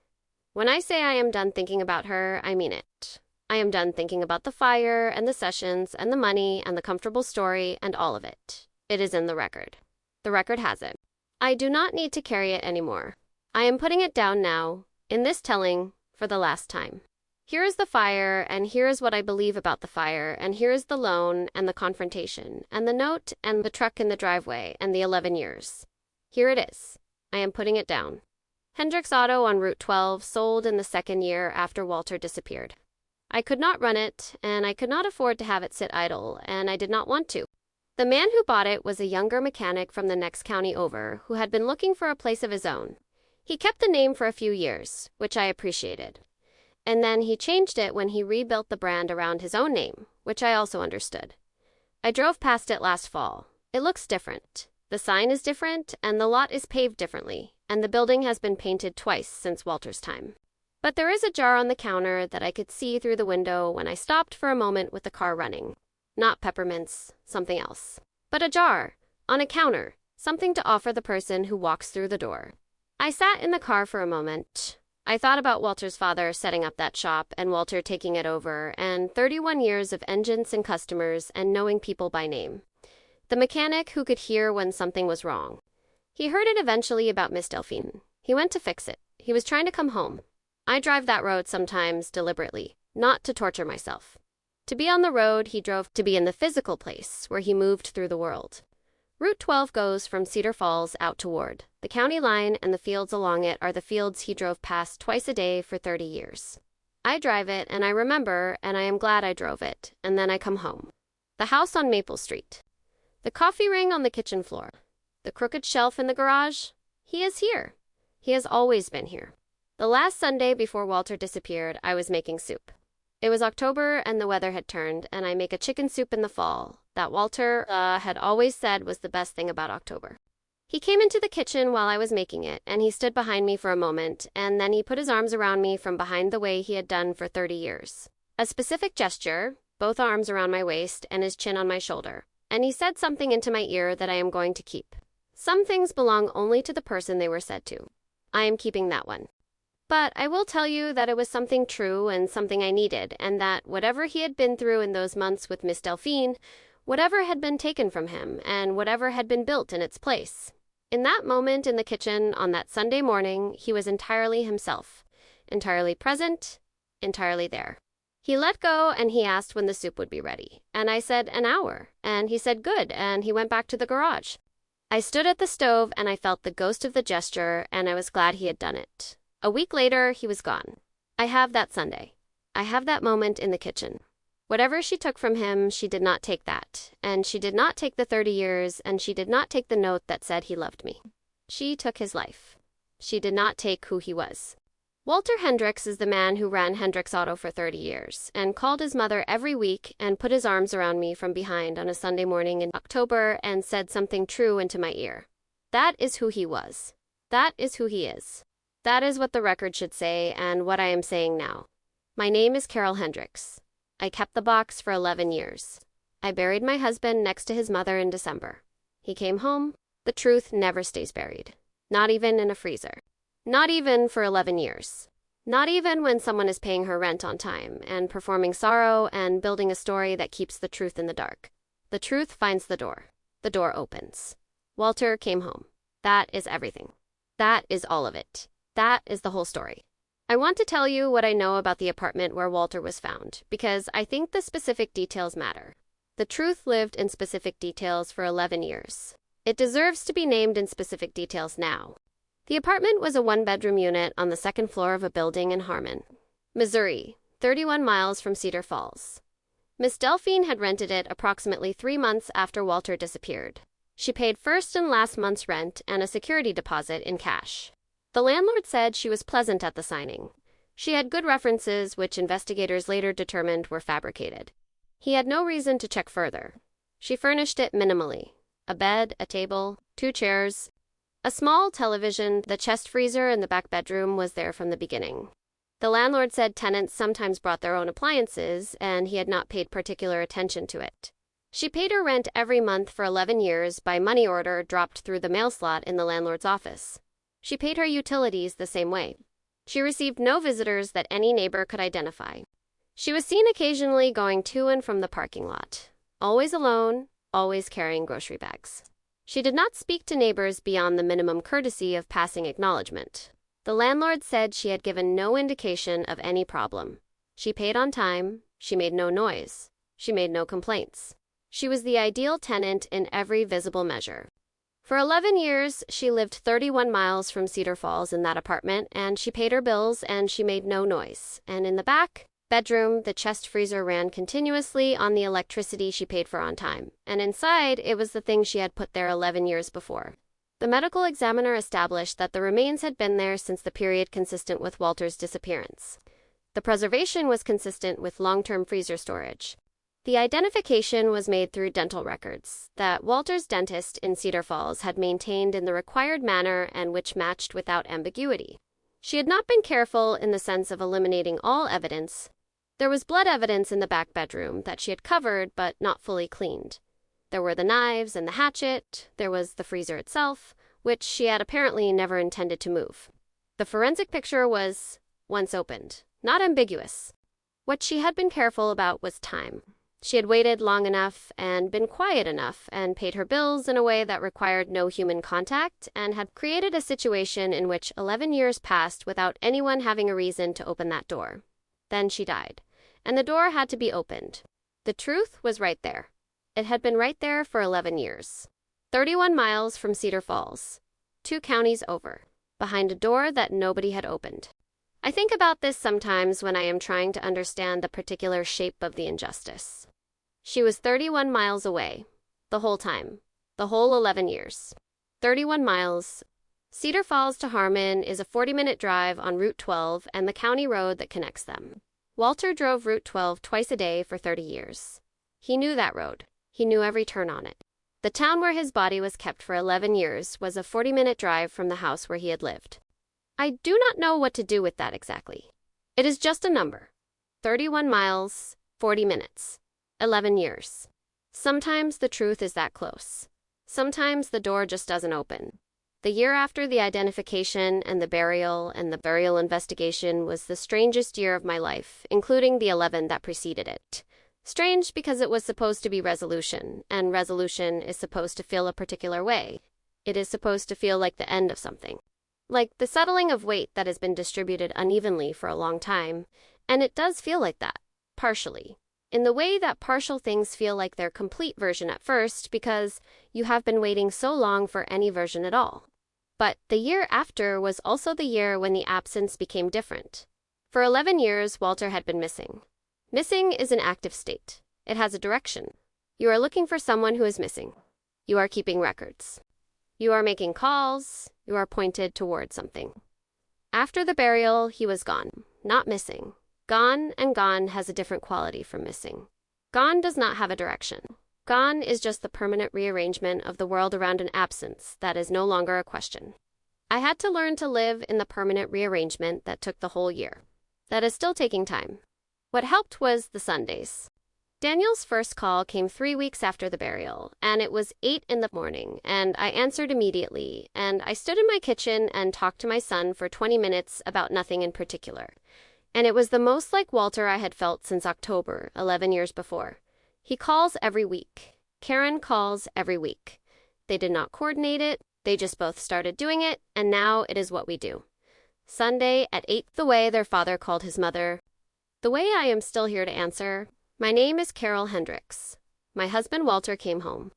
When I say I am done thinking about her, I mean it. I am done thinking about the fire, and the sessions, and the money, and the comfortable story, and all of it. It is in the record. The record has it. I do not need to carry it anymore. I am putting it down now, in this telling, for the last time. Here is the fire, and here is what I believe about the fire, and here is the loan, and the confrontation, and the note, and the truck in the driveway, and the 11 years. Here it is. I am putting it down. Hendricks Auto on Route 12 sold in the second year after Walter disappeared. I could not run it, and I could not afford to have it sit idle, and I did not want to. The man who bought it was a younger mechanic from the next county over who had been looking for a place of his own. He kept the name for a few years, which I appreciated. And then he changed it when he rebuilt the brand around his own name, which I also understood. I drove past it last fall. It looks different. The sign is different, and the lot is paved differently, and the building has been painted twice since Walter's time. But there is a jar on the counter that I could see through the window when I stopped for a moment with the car running. Not peppermints, something else. But a jar, on a counter, something to offer the person who walks through the door. I sat in the car for a moment. I thought about Walter's father setting up that shop and Walter taking it over, and 31 years of engines and customers and knowing people by name. The mechanic who could hear when something was wrong. He heard it eventually about Miss Delphine. He went to fix it. He was trying to come home. I drive that road sometimes deliberately, not to torture myself. To be on the road, he drove to be in the physical place where he moved through the world. Route 12 goes from Cedar Falls out to Ward. The county line and the fields along it are the fields he drove past twice a day for 30 years. I drive it, and I remember, and I am glad I drove it, and then I come home. The house on Maple Street. The coffee ring on the kitchen floor. The crooked shelf in the garage. He is here. He has always been here. The last Sunday before Walter disappeared, I was making soup. It was October and the weather had turned, and I make a chicken soup in the fall that Walter had always said was the best thing about October. He came into the kitchen while I was making it, and he stood behind me for a moment, and then he put his arms around me from behind the way he had done for 30 years. A specific gesture, both arms around my waist and his chin on my shoulder, and he said something into my ear that I am going to keep. Some things belong only to the person they were said to. I am keeping that one. But I will tell you that it was something true and something I needed, and that whatever he had been through in those months with Miss Delphine, whatever had been taken from him, and whatever had been built in its place. In that moment in the kitchen on that Sunday morning, he was entirely himself, entirely present, entirely there. He let go and he asked when the soup would be ready, and I said an hour, and he said good, and he went back to the garage. I stood at the stove and I felt the ghost of the gesture, and I was glad he had done it. A week later, he was gone. I have that Sunday. I have that moment in the kitchen. Whatever she took from him, she did not take that, and she did not take the 30 years, and she did not take the note that said he loved me. She took his life. She did not take who he was. Walter Hendricks is the man who ran Hendricks Auto for 30 years, and called his mother every week and put his arms around me from behind on a Sunday morning in October and said something true into my ear. That is who he was. That is who he is. That is what the record should say, and what I am saying now. My name is Carol Hendricks. I kept the box for 11 years. I buried my husband next to his mother in December. He came home. The truth never stays buried. Not even in a freezer. Not even for 11 years. Not even when someone is paying her rent on time, and performing sorrow, and building a story that keeps the truth in the dark. The truth finds the door. The door opens. Walter came home. That is everything. That is all of it. That is the whole story. I want to tell you what I know about the apartment where Walter was found, because I think the specific details matter. The truth lived in specific details for 11 years. It deserves to be named in specific details now. The apartment was a one-bedroom unit on the second floor of a building in Harmon, Missouri, 31 miles from Cedar Falls. Miss Delphine had rented it approximately 3 months after Walter disappeared. She paid first and last month's rent and a security deposit in cash. The landlord said she was pleasant at the signing. She had good references, which investigators later determined were fabricated. He had no reason to check further. She furnished it minimally. A bed, a table, 2 chairs, a small television. The chest freezer in the back bedroom was there from the beginning. The landlord said tenants sometimes brought their own appliances, and he had not paid particular attention to it. She paid her rent every month for 11 years by money order dropped through the mail slot in the landlord's office. She paid her utilities the same way. She received no visitors that any neighbor could identify. She was seen occasionally going to and from the parking lot. Always alone, always carrying grocery bags. She did not speak to neighbors beyond the minimum courtesy of passing acknowledgement. The landlord said she had given no indication of any problem. She paid on time, she made no noise, she made no complaints. She was the ideal tenant in every visible measure. For 11 years, she lived 31 miles from Cedar Falls in that apartment, and she paid her bills and she made no noise. And in the back bedroom, the chest freezer ran continuously on the electricity she paid for on time. And inside, it was the thing she had put there 11 years before. The medical examiner established that the remains had been there since the period consistent with Walter's disappearance. The preservation was consistent with long-term freezer storage. The identification was made through dental records that Walter's dentist in Cedar Falls had maintained in the required manner and which matched without ambiguity. She had not been careful in the sense of eliminating all evidence. There was blood evidence in the back bedroom that she had covered but not fully cleaned. There were the knives and the hatchet. There was the freezer itself, which she had apparently never intended to move. The forensic picture was, once opened, not ambiguous. What she had been careful about was time. She had waited long enough and been quiet enough and paid her bills in a way that required no human contact and had created a situation in which 11 years passed without anyone having a reason to open that door. Then she died, and the door had to be opened. The truth was right there. It had been right there for 11 years. 31 miles from Cedar Falls, 2 counties over, behind a door that nobody had opened. I think about this sometimes when I am trying to understand the particular shape of the injustice. She was 31 miles away, the whole time, the whole 11 years. 31 miles. Cedar Falls to Harmon is a 40-minute drive on Route 12 and the county road that connects them. Walter drove Route 12 twice a day for 30 years. He knew that road. He knew every turn on it. The town where his body was kept for 11 years was a 40-minute drive from the house where he had lived. I do not know what to do with that exactly. It is just a number. 31 miles, 40 minutes. 11 years. Sometimes the truth is that close. Sometimes the door just doesn't open. The year after the identification and the burial investigation was the strangest year of my life, including the 11 that preceded it. Strange because it was supposed to be resolution, and resolution is supposed to feel a particular way. It is supposed to feel like the end of something. Like the settling of weight that has been distributed unevenly for a long time, and it does feel like that, partially. In the way that partial things feel like their complete version at first because you have been waiting so long for any version at all. But the year after was also the year when the absence became different. For 11 years, Walter had been missing. Missing is an active state. It has a direction. You are looking for someone who is missing. You are keeping records. You are making calls. You are pointed toward something. After the burial, he was gone, not missing. Gone and gone has a different quality from missing. Gone does not have a direction. Gone is just the permanent rearrangement of the world around an absence that is no longer a question. I had to learn to live in the permanent rearrangement that took the whole year. That is still taking time. What helped was the Sundays. Daniel's first call came 3 weeks after the burial, and it was 8 in the morning, and I answered immediately, and I stood in my kitchen and talked to my son for 20 minutes about nothing in particular. And it was the most like Walter I had felt since October, 11 years before. He calls every week. Karen calls every week. They did not coordinate it, they just both started doing it, and now it is what we do. Sunday at 8, the way their father called his mother. The way I am still here to answer. My name is Carol Hendricks. My husband Walter came home.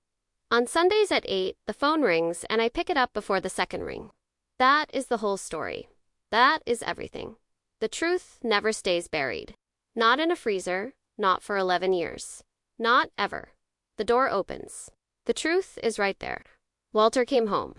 On Sundays at 8, the phone rings and I pick it up before the second ring. That is the whole story. That is everything. The truth never stays buried. Not in a freezer, not for 11 years. Not ever. The door opens. The truth is right there. Walter came home.